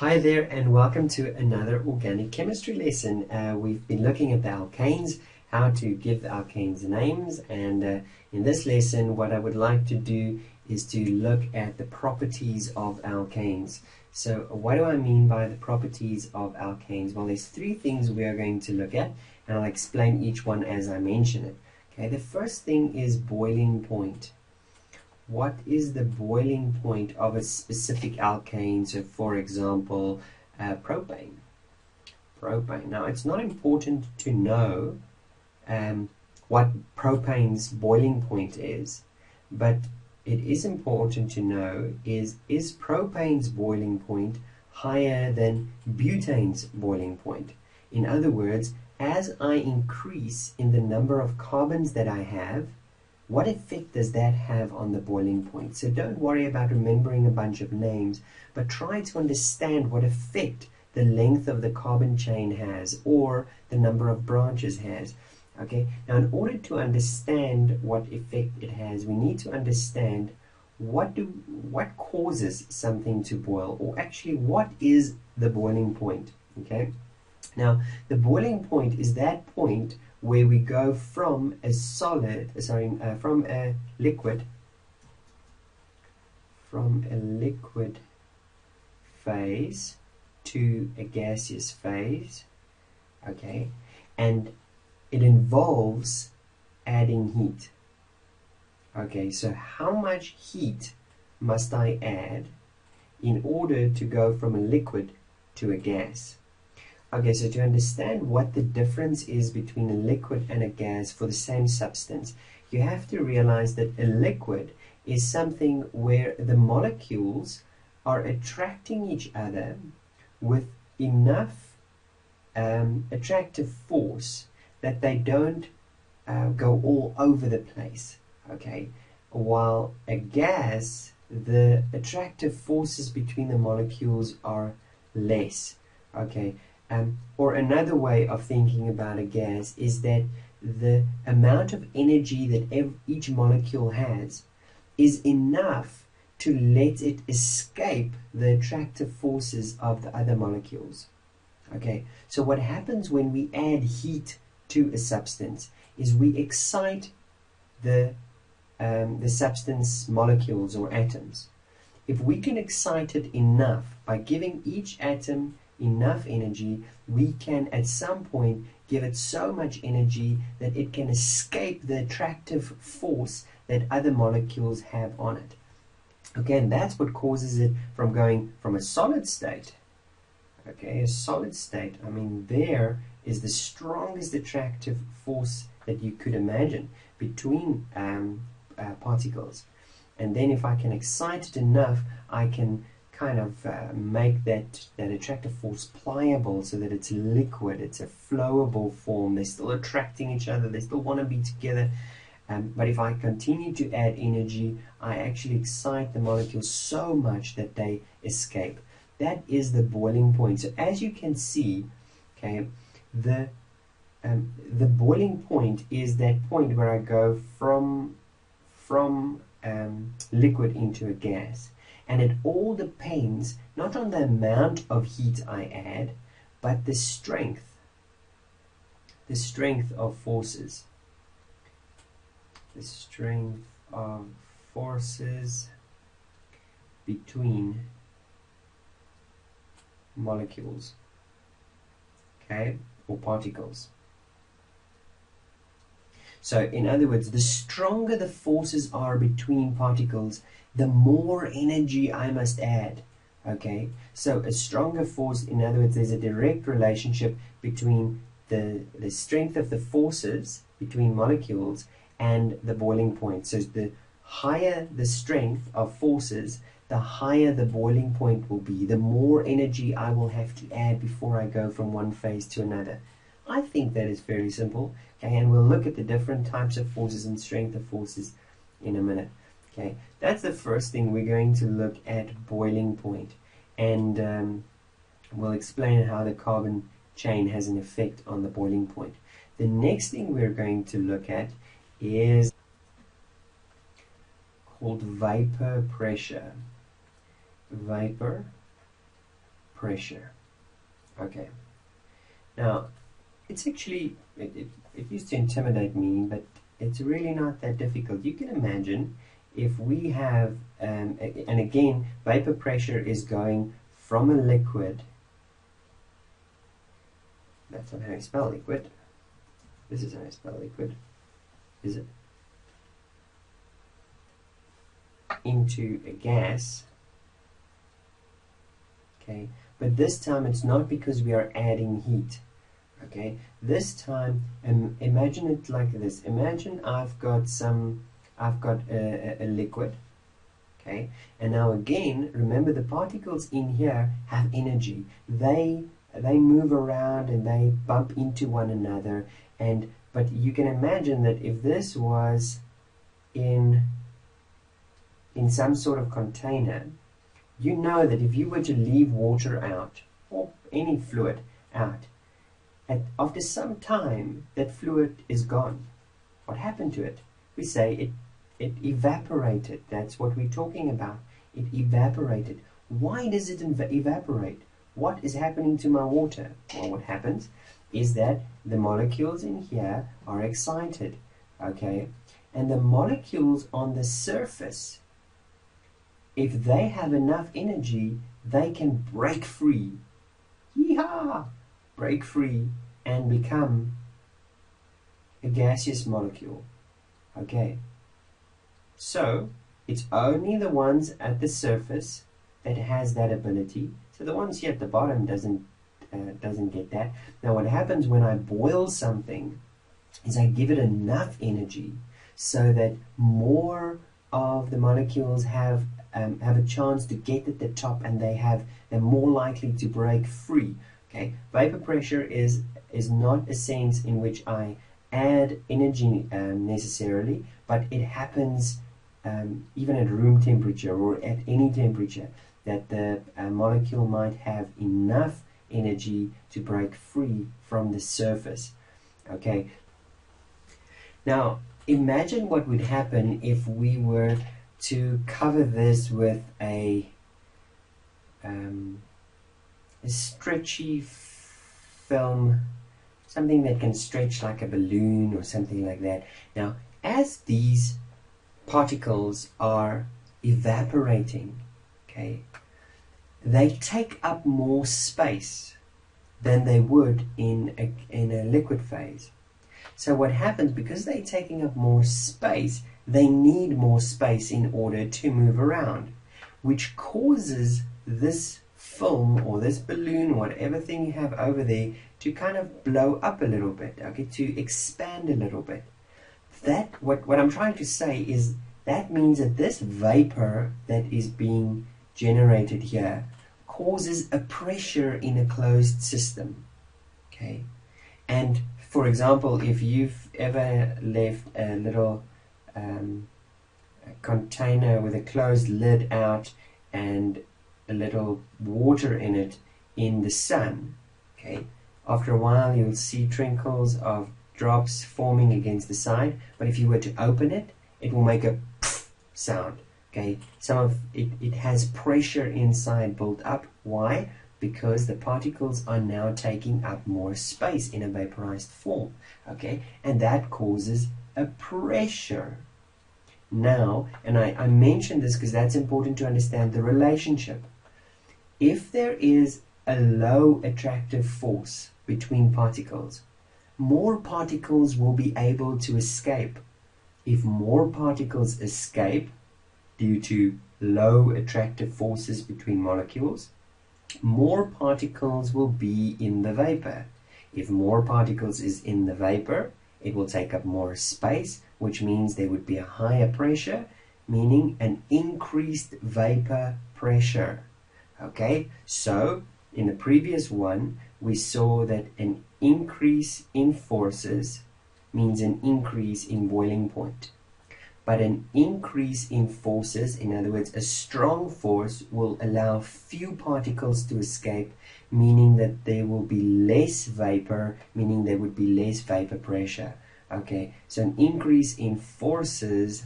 Hi there and welcome to another organic chemistry lesson. We've been looking at the alkanes, how to give the alkanes names, and in this lesson what I would like to do is to look at the properties of alkanes. So what do I mean by the properties of alkanes? Well, there's three things we are going to look at, and I'll explain each one as I mention it. Okay, the first thing is boiling point. What is the boiling point of a specific alkane? So for example, propane. Now it's not important to know what propane's boiling point is, but it is important to know is propane's boiling point higher than butane's boiling point? In other words, as I increase in the number of carbons that I have, what effect does that have on the boiling point? So don't worry about remembering a bunch of names, but try to understand what effect the length of the carbon chain has or the number of branches has. Okay, now in order to understand what effect it has, we need to understand what causes something to boil, or actually what is the boiling point. Okay, now the boiling point is that point where we go from a from a liquid phase to a gaseous phase, okay, and it involves adding heat. Okay, so how much heat must I add in order to go from a liquid to a gas? Okay, so to understand what the difference is between a liquid and a gas for the same substance, you have to realize that a liquid is something where the molecules are attracting each other with enough attractive force that they don't go all over the place. Okay, while a gas, the attractive forces between the molecules are less. Okay. Or another way of thinking about a gas is that the amount of energy that each molecule has is enough to let it escape the attractive forces of the other molecules. Okay, so what happens when we add heat to a substance is we excite the substance molecules or atoms. If we can excite it enough by giving each atom enough energy, we can at some point give it so much energy that it can escape the attractive force that other molecules have on it. Okay, and that's what causes it from going from a solid state. Okay, a solid state, I mean, there is the strongest attractive force that you could imagine between particles. And then if I can excite it enough, I can kind of make that attractive force pliable so that it's liquid, it's a flowable form. They're still attracting each other, they still want to be together. But if I continue to add energy, I actually excite the molecules so much that they escape. That is the boiling point. So as you can see, okay, the boiling point is that point where I go from liquid into a gas. And it all depends not on the amount of heat I add, but the strength of forces. The strength of forces between molecules, okay, or particles. So in other words, the stronger the forces are between particles, the more energy I must add. Okay, so a stronger force, in other words, there's a direct relationship between the strength of the forces between molecules and the boiling point. So the higher the strength of forces, the higher the boiling point will be, the more energy I will have to add before I go from one phase to another. I think that is very simple. Okay, and we'll look at the different types of forces and strength of forces in a minute. Okay, that's the first thing. We're going to look at boiling point, and we'll explain how the carbon chain has an effect on the boiling point. The next thing we're going to look at is called vapor pressure. Vapor pressure. Okay. Now, it's actually, it used to intimidate me, but it's really not that difficult. You can imagine if we have, and again, vapor pressure is going from a liquid. That's not how you spell liquid. This is how you spell liquid. Is it? Into a gas. Okay, but this time it's not because we are adding heat. Okay, this time imagine it like this. Imagine I've got a liquid. Okay, and now again, remember the particles in here have energy. They move around and they bump into one another. But you can imagine that if this was in some sort of container, you know that if you were to leave water out or any fluid out, after some time that fluid is gone. What happened to it? We say it evaporated. That's what we're talking about. It evaporated. Why does it evaporate? What is happening to my water? Well, what happens is that the molecules in here are excited, okay? And the molecules on the surface, if they have enough energy, they can break free. Yeehaw! Break free and become a gaseous molecule. Okay. So, it's only the ones at the surface that has that ability. So the ones here at the bottom doesn't get that. Now what happens when I boil something is I give it enough energy so that more of the molecules have a chance to get at the top, and they're more likely to break free. Okay, vapor pressure is not a sense in which I add energy necessarily, but it happens even at room temperature or at any temperature, that the molecule might have enough energy to break free from the surface. Okay. Now, imagine what would happen if we were to cover this with a stretchy film, something that can stretch like a balloon or something like that. Now, as these particles are evaporating, okay, they take up more space than they would in a liquid phase. So what happens, because they're taking up more space, they need more space in order to move around, which causes this film or this balloon, whatever thing you have over there, to kind of blow up a little bit, okay, to expand a little bit. What I'm trying to say is that means that this vapor that is being generated here causes a pressure in a closed system. Okay, and for example, if you've ever left a little container with a closed lid out and a little water in it in the sun, okay, after a while you'll see trickles of drops forming against the side, but if you were to open it, it will make a sound. Okay, it has pressure inside built up. Why? Because the particles are now taking up more space in a vaporized form. Okay, and that causes a pressure. Now, and I mentioned this because that's important to understand the relationship. If there is a low attractive force between particles, more particles will be able to escape. If more particles escape due to low attractive forces between molecules, more particles will be in the vapor. If more particles is in the vapor, it will take up more space, which means there would be a higher pressure, meaning an increased vapor pressure. Okay, so in the previous one, we saw that an increase in forces means an increase in boiling point. But an increase in forces, in other words, a strong force, will allow few particles to escape, meaning that there will be less vapor, meaning there would be less vapor pressure. Okay, so an increase in forces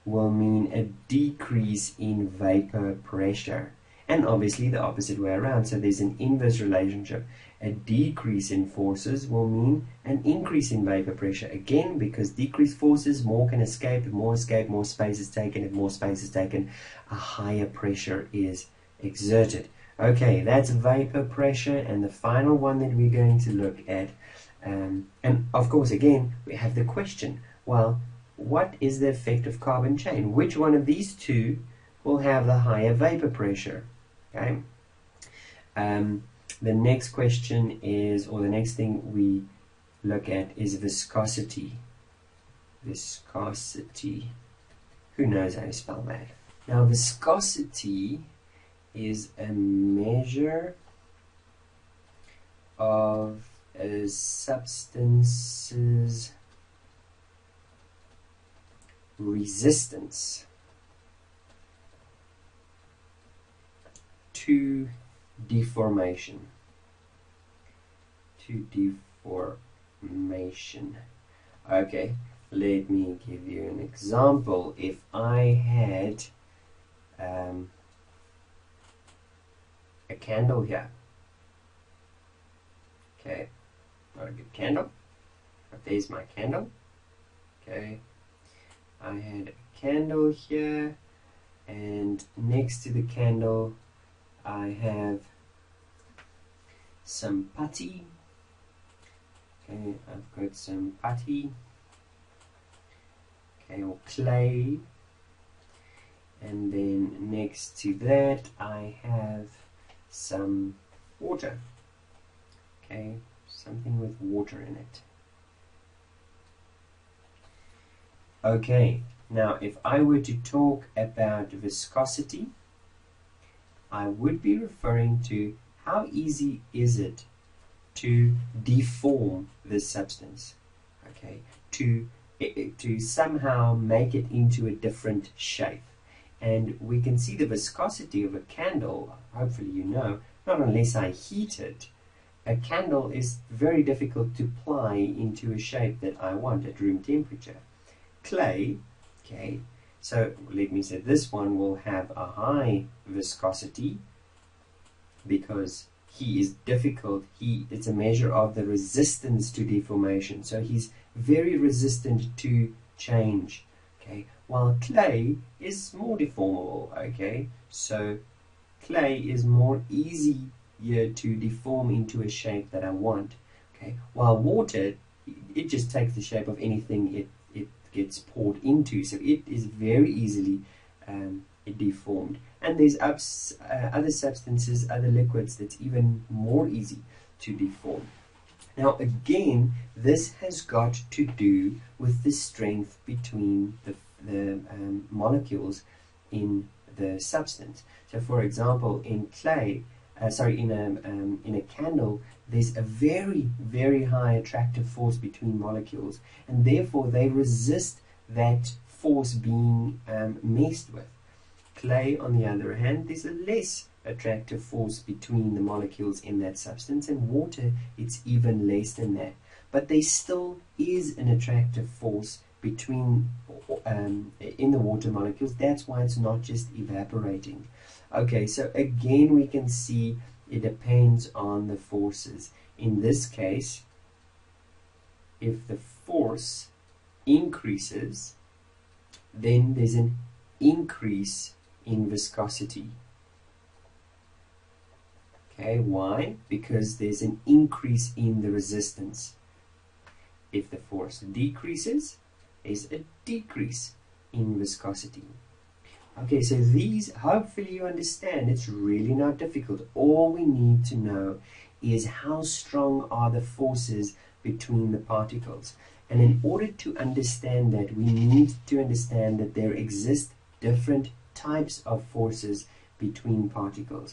will mean a decrease in vapor pressure. and obviously the opposite way around. So there's an inverse relationship. A decrease in forces will mean an increase in vapor pressure. Again, because decreased forces, more can escape. If more escape, more space is taken. If more space is taken, a higher pressure is exerted. Okay, that's vapor pressure, and the final one that we're going to look at. And of course, again, we have the question, well, what is the effect of carbon chain? Which one of these two will have the higher vapor pressure? Okay. The next question is, or the next thing we look at is viscosity. Viscosity. Who knows how to spell that? Now, viscosity is a measure of a substance's resistance to deformation. Okay, let me give you an example. If I had a candle here, okay, not a good candle, but there's my candle. Okay, I had a candle here, and next to the candle I have some putty. Okay, I've got some putty, okay, or clay, and then next to that I have some water. Okay, something with water in it. Okay, now if I were to talk about viscosity, I would be referring to how easy is it to deform this substance, okay, to somehow make it into a different shape. And we can see the viscosity of a candle, hopefully you know, not unless I heat it. A candle is very difficult to ply into a shape that I want at room temperature. Clay, okay, so let me say this one will have a high viscosity because he is difficult. It's a measure of the resistance to deformation. So he's very resistant to change. Okay, while clay is more deformable. Okay, so clay is more easier to deform into a shape that I want. Okay, while water, it just takes the shape of anything it gets poured into. So it is very easily deformed. And there's other substances, other liquids that's even more easy to deform. Now again, this has got to do with the strength between the molecules in the substance. So for example, in clay, in a candle, there's a very, very high attractive force between molecules, and therefore they resist that force being messed with. Clay, on the other hand, there's a less attractive force between the molecules in that substance, and water, it's even less than that. But there still is an attractive force between in the water molecules. That's why it's not just evaporating. Okay, so again we can see it depends on the forces. In this case, if the force increases, then there's an increase in viscosity. Okay, why? Because there's an increase in the resistance. If the force decreases, there's a decrease in viscosity. Okay, so these, hopefully you understand, it's really not difficult. All we need to know is how strong are the forces between the particles. And in order to understand that, we need to understand that there exist different types of forces between particles.